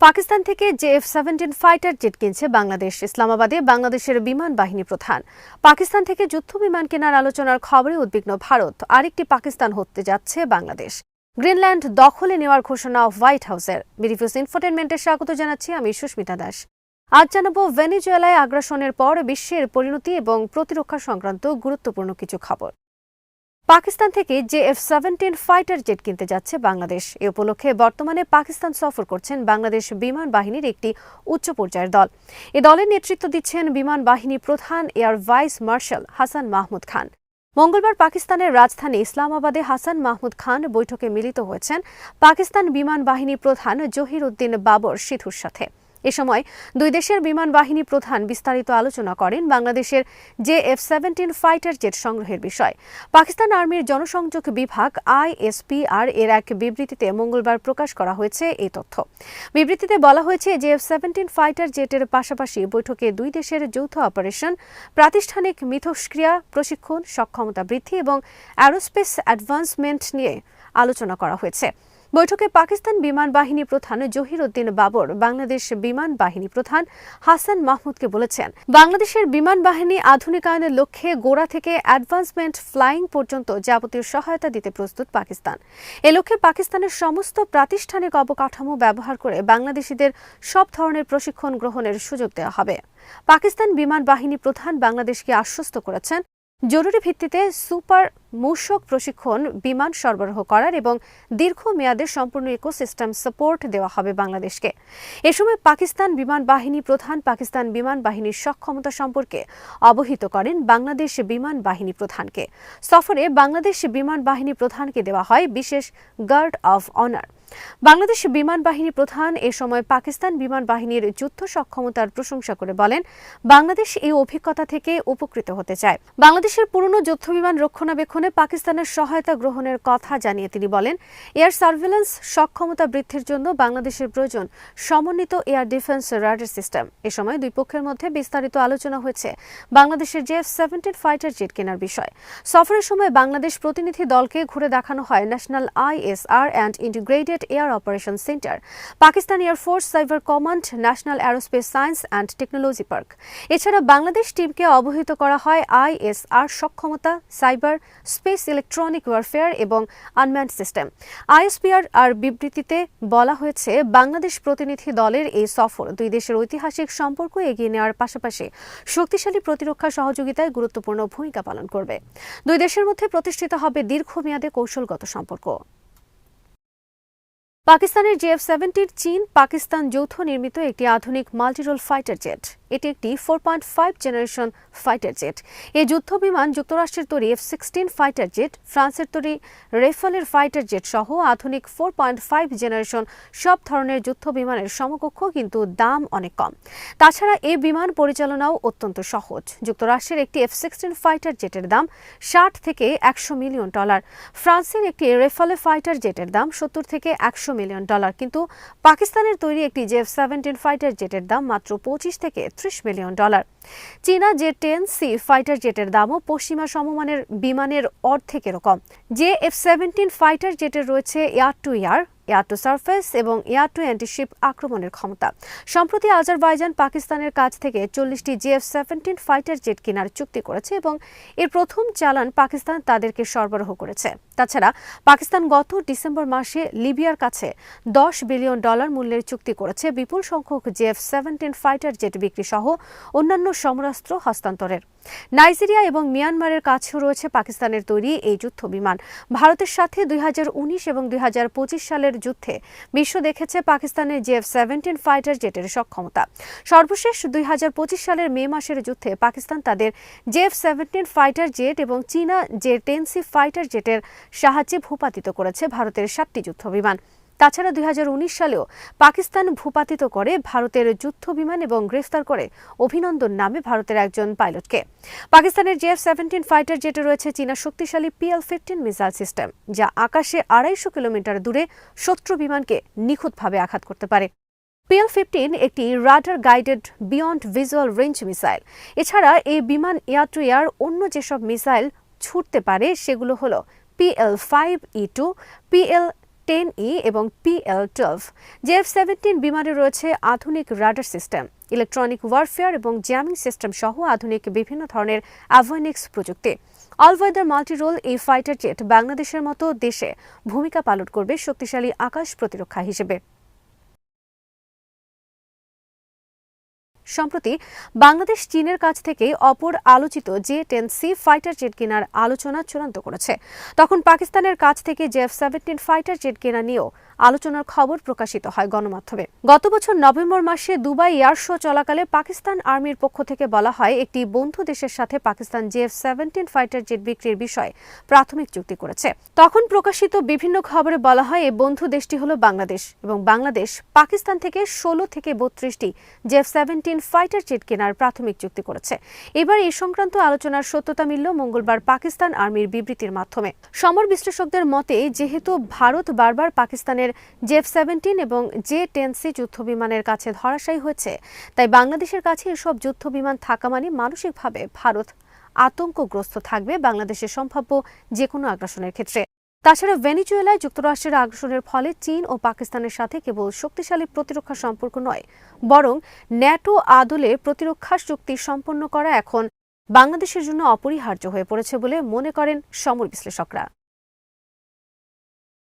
পাকিস্তান থেকে F-17 fighter jet কিনছে বাংলাদেশ। ইসলামাবাদে বাংলাদেশের বিমান বাহিনী প্রধান। পাকিস্তান থেকে যুদ্ধ বিমান কেনার আলোচনার খবরে উদ্বিগ্ন ভারত। আরেকটি পাকিস্তান হতে যাচ্ছে বাংলাদেশ। গ্রিনল্যান্ড দখলে নেওয়ার ঘোষণা হোয়াইট হাউসের। বিডিফিউজ ইনফোটেনমেন্টে স্বাগত জানাচ্ছি আমি সুস্মিতা দাস। আজ জানাবো ভেনেজুয়েলায় আগ্রাসনের পর বিশ্বের পরিণতি এবং প্রতিরক্ষা সংক্রান্ত গুরুত্বপূর্ণ কিছু খবর। পাকিস্তান থেকে F-17 ফাইটার জেট কিনতে যাচ্ছে বাংলাদেশ। এ উপলক্ষে বর্তমানে পাকিস্তান সফর করছেন বাংলাদেশ বিমান বাহিনীর একটি উচ্চ পর্যায়ের দল। এ দলের নেতৃত্ব দিচ্ছেন বিমান বাহিনী প্রধান air vice marshal Hasan Mahmood Khan. মঙ্গলবার পাকিস্তানের রাজধানী ইসলামাবাদে হাসান মাহমুদ খান বৈঠকে মিলিত হয়েছেন পাকিস্তান বিমান বাহিনী প্রধান জহির উদ্দিন বাবর সিধুর সাথে। এ সময় দুই দেশের বিমান বাহিনী প্রধান বিস্তারিত আলোচনা করেন বাংলাদেশের F-17 ফাইটার জেট সংগ্রহের বিষয়। পাকিস্তান আর্মির জনসংযোগ বিভাগ ISPR এর এক বিবৃতিতে মঙ্গলবার প্রকাশ করা হয়েছে এই তথ্য। বিবৃতিতে বলা হয়েছে F-17 ফাইটার জেটের পাশাপাশি বৈঠকে দুই দেশের যৌথ অপারেশন, প্রাতিষ্ঠানিক মিথস্ক্রিয়া প্রশিক্ষণ, সক্ষমতা বৃদ্ধি এবং অ্যারোস্পেস অ্যাডভান্সমেন্ট নিয়ে আলোচনা করা হয়েছে। বৈঠকে পাকিস্তান বিমান বাহিনী প্রধান জহির উদ্দিন বাবর বাংলাদেশ বিমান বাহিনী প্রধান হাসান মাহমুদকে বলেছেন, বাংলাদেশের বিমান বাহিনী আধুনিকায়নের লক্ষ্যে গোড়া থেকে অ্যাডভান্সমেন্ট ফ্লাইং পর্যন্ত যাবতীয় সহায়তা দিতে প্রস্তুত পাকিস্তান। এ লক্ষ্যে পাকিস্তানের সমস্ত প্রাতিষ্ঠানিক অবকাঠামো ব্যবহার করে বাংলাদেশিদের সব ধরনের প্রশিক্ষণ গ্রহণের সুযোগ দেওয়া হবে। পাকিস্তান বিমান বাহিনী প্রধান বাংলাদেশকে আশ্বস্ত করেছেন, জরুরি ভিত্তিতে সুপার মূসক প্রশিক্ষণ বিমান সরবরাহ করার এবং দীর্ঘমেয়াদের সম্পূর্ণ ইকোসিস্টেম সাপোর্ট দেওয়া হবে বাংলাদেশকে। এ সময় পাকিস্তান বিমান বাহিনী প্রধান পাকিস্তান বিমান বাহিনীর সক্ষমতা সম্পর্কে অবহিত করেন বাংলাদেশ বিমান বাহিনী প্রধানকে। সফরে বাংলাদেশ বিমান বাহিনী প্রধানকে দেওয়া হয় বিশেষ গার্ড অফ অনার। বাংলাদেশ বিমান বাহিনী প্রধান এ সময় পাকিস্তান বিমান বাহিনীর যুদ্ধ সক্ষমতার প্রশংসা করে বলেন, বাংলাদেশ এই অভিজ্ঞতা থেকে উপকৃত হতে চায়। বাংলাদেশের পুরনো যুদ্ধ বিমান রক্ষণাবেক্ষণে পাকিস্তানের সহায়তা গ্রহণের কথা জানিয়ে তিনি বলেন, এয়ার সার্ভেলেন্স সক্ষমতা বৃদ্ধির জন্য বাংলাদেশের প্রয়োজন সমন্বিত এয়ার ডিফেন্স রাডার সিস্টেম। এ সময় দুই পক্ষের মধ্যে বিস্তারিত আলোচনা হয়েছে বাংলাদেশের F-17 ফাইটার জেট কেনার বিষয়। সফরের সময় বাংলাদেশ প্রতিনিধি দলকে ঘুরে দেখানো হয় national ISR and integrated air operation centre, Pakistan air force cyber command, national aerospace science and technology park. এছাড়া বাংলাদেশ টিমকে অবহিত করা হয় ISR সক্ষমতা, সাইবার, স্পেস, ইলেকট্রনিক ওয়ারফেয়ার এবং আনম্যান্ড সিস্টেম। ISPR আর বিবৃতিতে বলা হয়েছে, বাংলাদেশ প্রতিনিধি দলের এই সফর দুই দেশের ঐতিহাসিক সম্পর্ক এগিয়ে নেওয়ার পাশাপাশি শক্তিশালী প্রতিরক্ষা সহযোগিতায় গুরুত্বপূর্ণ ভূমিকা পালন করবে। দুই দেশের মধ্যে প্রতিষ্ঠিত হবে দীর্ঘমেয়াদে কৌশলগত সম্পর্ক। পাকিস্তানের F-17 চীন পাকিস্তান যৌথ নির্মিত একটি আধুনিক মাল্টিরোল ফাইটার জেট। এটি একটি 4.5 জেনারেশন ফাইটার জেট। এই যুদ্ধ বিমান যুক্তরাষ্ট্রের তৈরি F-16 ফাইটার জেট, ফ্রান্সের তৈরি রেফালের ফাইটার জেট সহ আধুনিক 4.5 জেনারেশন সব ধরনের যুদ্ধ বিমানের সমকক্ষ, কিন্তু দাম অনেক কম। তাছাড়া এই বিমান পরিচালনাও অত্যন্ত সহজ। যুক্তরাষ্ট্রের একটি F-16 ফাইটার জেটের দাম $60 থেকে $100 মিলিয়ন। ফ্রান্সের একটি রেফালে ফাইটার জেটের দাম $70 থেকে $100 মিলিয়ন। কিন্তু পাকিস্তানের তৈরি একটি F-17 ফাইটার জেটের দাম মাত্র $25 থেকে $30 মিলিয়ন। চীনা J-10C ফাইটার জেটের দামও পশ্চিমা সমমানের বিমানের অর্ধেকেরও কম। F-17 ফাইটার জেটের রয়েছে air to air, air to surface এবং এয়ার টু অ্যান্টিশিপ আক্রমণের ক্ষমতা। সম্প্রতি আজারবাইজান পাকিস্তানের কাছ থেকে 40টি F-17 ফাইটার জেট কেনার চুক্তি করেছে এবং এর প্রথম চালান পাকিস্তান তাদেরকে সরবরাহ করেছে। তাছাড়া পাকিস্তান গত ডিসেম্বর মাসে লিবিয়ার কাছে $10 বিলিয়ন মূল্যের চুক্তি করেছে বিপুল সংখ্যক F-17 ফাইটার জেট বিক্রি সহ অন্যান্য সমরাস্ত্র হস্তান্তরের। নাইজেরিয়া এবং মিয়ানমারের কাছেও রয়েছে পাকিস্তানের তৈরি এই যুদ্ধ বিমান। ভারতের সাথে 2019 এবং 2025 সালের যুদ্ধে বিশ্ব দেখেছে পাকিস্তানের F-17 ফাইটার জেটের সক্ষমতা। সর্বশেষ 2025 সালের মে মাসের যুদ্ধে পাকিস্তান তাদের F-17 ফাইটার জেট এবং চীনা J-10C ফাইটার জেটের সাহায্যে ভূপাতিত করেছে ভারতের 7টি যুদ্ধ বিমান। তাছাড়া 2019 সালেও পাকিস্তান ভূপাতিত করে ভারতের যুদ্ধ বিমান এবং গ্রেফতার করে অভিনন্দন নামে ভারতের একজন পাইলটকে। পাকিস্তানের F-17 ফাইটার জেটে রয়েছে চীনা শক্তিশালী PL-15 মিসাইল সিস্টেম, যা আকাশে 250 কিলোমিটার দূরে শত্রু বিমানকে নিখুঁতভাবে আঘাত করতে পারে। PL-15 একটি radar guided beyond visual range missile. এছাড়া এই বিমান এয়ার টু এয়ার অন্য যেসব মিসাইল ছুটতে পারে সেগুলো হলো PL-5E2, PL PL-10E এবং PL-12। JF-17 বিমানে রয়েছে আধুনিক রাডার সিস্টেম, ইলেকট্রনিক ওয়ারফেয়ার এবং জ্যামিং সিস্টেম সহ আধুনিক বিভিন্ন ধরনের অ্যাভিওনিক্স প্রযুক্তি। অলওয়েদার মাল্টি রোল এই ফাইটার জেট বাংলাদেশের মতো দেশে ভূমিকা পালন করবে শক্তিশালী আকাশ প্রতিরক্ষা হিসেবে। সম্প্রতি বাংলাদেশ চীনের কাছ থেকে অপর আলোচিত J-10C ফাইটার জেট কেনার আলোচনা চূড়ান্ত করেছে। তখন পাকিস্তানের কাছ থেকে JF-17 ফাইটার জেট কেনা নিয়েও আলোচনার খবর প্রকাশিত হয় গণমাধ্যমে। গত বছর নভেম্বর মাসে দুবাই এয়ার শো চলাকালে পাকিস্তান আর্মির পক্ষ থেকে বলা হয় একটি বন্ধু দেশের সাথে পাকিস্তান JF-17 ফাইটার জেট বিক্রির বিষয়ে প্রাথমিক চুক্তি করেছে। তখন প্রকাশিত বিভিন্ন খবরে বলা হয় এই বন্ধু দেশটি হল বাংলাদেশ এবং বাংলাদেশ পাকিস্তান থেকে 16 থেকে 32টি JF-17 ফাইটার জেট কেনার প্রাথমিক চুক্তি করেছে। এবার এই সংক্রান্ত আলোচনার সত্যতা মিলল মঙ্গলবার পাকিস্তান আর্মির বিবৃতির মাধ্যমে। সমর বিশ্লেষকদের মতে, যেহেতু ভারত বারবার পাকিস্তানের JF-17 এবং J-10C যুদ্ধবিমানের কাছে ধরাশায়ী হয়েছে, তাই বাংলাদেশের কাছে এসব যুদ্ধবিমান থাকা মানে মানসিকভাবে ভারত আতঙ্কগ্রস্ত থাকবে বাংলাদেশের সম্ভাব্য যেকোনো আগ্রাসনের ক্ষেত্রে। তাছাড়া ভেনেজুয়েলায় যুক্তরাষ্ট্রের আগ্রাসনের ফলে চীন ও পাকিস্তানের সাথে কেবল শক্তিশালী প্রতিরক্ষা সম্পর্ক নয়, বরং ন্যাটো আদলে প্রতিরক্ষা চুক্তি সম্পন্ন করা এখন বাংলাদেশের জন্য অপরিহার্য হয়ে পড়েছে বলে মনে করেন সমর বিশ্লেষকরা।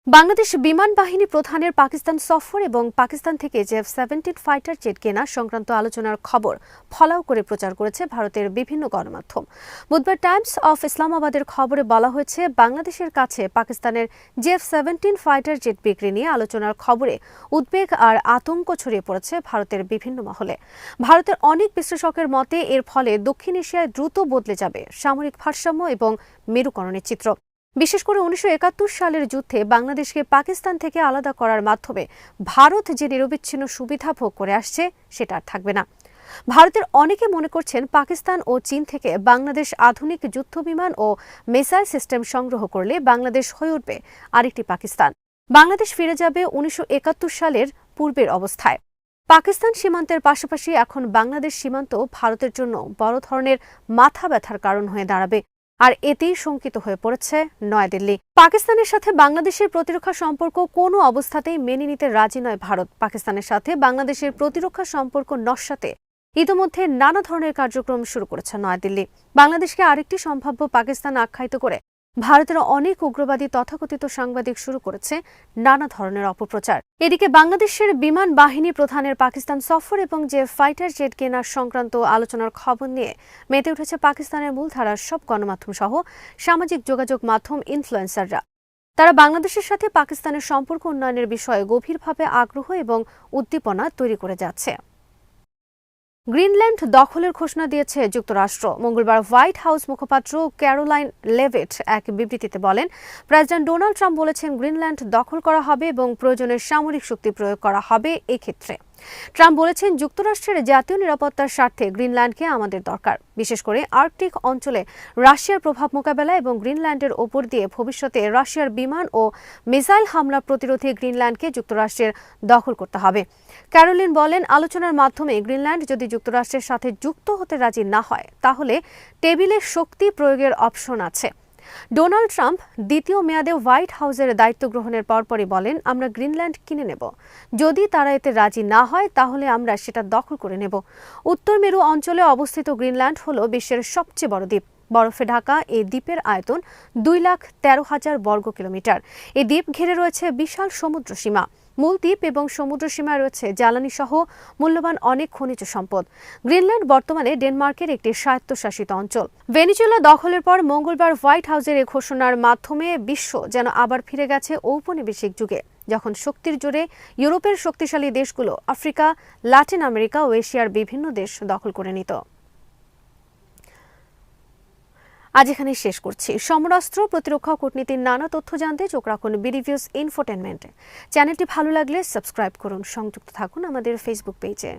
বাংলাদেশ বিমান বাহিনী প্রধানের পাকিস্তান সফর এবং পাকিস্তান থেকে JF-17 ফাইটার জেট কেনা সংক্রান্ত আলোচনার খবর ফলাও করে প্রচার করেছে ভারতের বিভিন্ন গণমাধ্যম। বুধবার টাইমস অফ ইসলামাবাদের খবরে বলা হয়েছে, বাংলাদেশের কাছে পাকিস্তানের JF-17 ফাইটার জেট বিক্রি নিয়ে আলোচনার খবরে উদ্বেগ আর আতঙ্ক ছড়িয়ে পড়েছে ভারতের বিভিন্ন মহলে। ভারতের অনেক বিশ্লেষকের মতে এর ফলে দক্ষিণ এশিয়ায় দ্রুত বদলে যাবে সামরিক ভারসাম্য এবং মেরুকরণের চিত্র। বিশেষ করে 1971 সালের যুদ্ধে বাংলাদেশকে পাকিস্তান থেকে আলাদা করার মাধ্যমে ভারত যে নিরবিচ্ছিন্ন সুবিধা ভোগ করে আসছে সেটা আর থাকবে না। ভারতের অনেকে মনে করছেন, পাকিস্তান ও চীন থেকে বাংলাদেশ আধুনিক যুদ্ধবিমান ও মিসাইল সিস্টেম সংগ্রহ করলে বাংলাদেশ হয়ে উঠবে আরেকটি পাকিস্তান। বাংলাদেশ ফিরে যাবে 1971 সালের পূর্বের অবস্থায়। পাকিস্তান সীমান্তের পাশাপাশি এখন বাংলাদেশ সীমান্ত ভারতের জন্য বড় ধরনের মাথা ব্যথার কারণ হয়ে দাঁড়াবে। আর এতেই শঙ্কিত হয়ে পড়েছে নয়াদিল্লি। পাকিস্তানের সাথে বাংলাদেশের প্রতিরক্ষা সম্পর্ক কোনো অবস্থাতেই মেনে নিতে রাজি নয় ভারত। পাকিস্তানের সাথে বাংলাদেশের প্রতিরক্ষা সম্পর্ক নস্যাতে ইতোমধ্যে নানা ধরনের কার্যক্রম শুরু করেছে নয়াদিল্লি। বাংলাদেশকে আরেকটি সম্ভাব্য পাকিস্তান আখ্যায়িত করে ভারতের অনেক উগ্রবাদী তথাকথিত সাংবাদিক শুরু করেছে নানা ধরনের অপপ্রচার। এদিকে বাংলাদেশের বিমান বাহিনী প্রধানের পাকিস্তান সফর এবং যে ফাইটার জেট কেনার সংক্রান্ত আলোচনার খবর নিয়ে মেতে উঠেছে পাকিস্তানের মূলধারার সব গণমাধ্যম সহ সামাজিক যোগাযোগ মাধ্যম ইনফ্লুয়েন্সাররা। তারা বাংলাদেশের সাথে পাকিস্তানের সম্পর্ক উন্নয়নের বিষয়ে গভীরভাবে আগ্রহ এবং উদ্দীপনা তৈরি করে যাচ্ছে। গ্রিনল্যান্ড দখলের ঘোষণা দিয়েছে যুক্তরাষ্ট্র। মঙ্গলবার হোয়াইট হাউস মুখপাত্র ক্যারোলাইন লেভিট এক বিবৃতিতে বলেন, প্রেসিডেন্ট ডোনাল্ড ট্রাম্প বলেছেন গ্রিনল্যান্ড দখল করা হবে এবং প্রয়োজনে সামরিক শক্তি প্রয়োগ করা হবে এক্ষেত্রে। ট্রাম্প বলেছেন, যুক্তরাষ্ট্রের জাতীয় নিরাপত্তার স্বার্থে গ্রিনল্যান্ডকে আমাদের দরকার, বিশেষ করে আর্কটিক অঞ্চলে রাশিয়ার প্রভাব মোকাবেলা এবং গ্রিনল্যান্ডের ওপর দিয়ে ভবিষ্যতে রাশিয়ার বিমান ও মিসাইল হামলা প্রতিরোধে গ্রিনল্যান্ডকে যুক্তরাষ্ট্রের দখল করতে হবে। ক্যারোলিন বলেন, আলোচনার মাধ্যমে গ্রিনল্যান্ড যদি যুক্তরাষ্ট্রের সাথে যুক্ত হতে রাজি না হয়, তাহলে টেবিলে শক্তি প্রয়োগের অপশন আছে। ডোনাল্ড ট্রাম্প দ্বিতীয় মেয়াদে হোয়াইট হাউসের দায়িত্ব গ্রহণের পরপরই বলেন, আমরা গ্রিনল্যান্ড কিনে নেব। যদি তারা এতে রাজি না হয়, তাহলে আমরা সেটা দখল করে নেব। উত্তর মেরু অঞ্চলে অবস্থিত গ্রিনল্যান্ড হল বিশ্বের সবচেয়ে বড় দ্বীপ। বরফে ঢাকা এই দ্বীপের আয়তন 2,13,000 বর্গ কিলোমিটার। এই দ্বীপ ঘিরে রয়েছে বিশাল সমুদ্র সীমা। মূল দ্বীপ এবং সমুদ্র সীমায় রয়েছে জ্বালানি সহ মূল্যবান অনেক খনিজ সম্পদ। গ্রিনল্যান্ড বর্তমানে ডেনমার্কের একটি স্বায়ত্তশাসিত অঞ্চল। ভেনেজুয়েলা দখলের পর মঙ্গলবার হোয়াইট হাউসের এই ঘোষণার মাধ্যমে বিশ্ব যেন আবার ফিরে গেছে ঔপনিবেশিক যুগে, যখন শক্তির জোরে ইউরোপের শক্তিশালী দেশগুলো আফ্রিকা, লাতিন আমেরিকা ও এশিয়ার বিভিন্ন দেশ দখল করে নিত। আজ এখানেই শেষ করছি। সমরাস্ত্র, প্রতিরক্ষা ও কূটনীতির নানা তথ্য জানতে চোখ রাখুন বিডিভিউজ ইনফোটেনমেন্টে। চ্যানেলটি ভালো লাগলে সাবস্ক্রাইব করুন। সংযুক্ত থাকুন আমাদের ফেসবুক পেজে।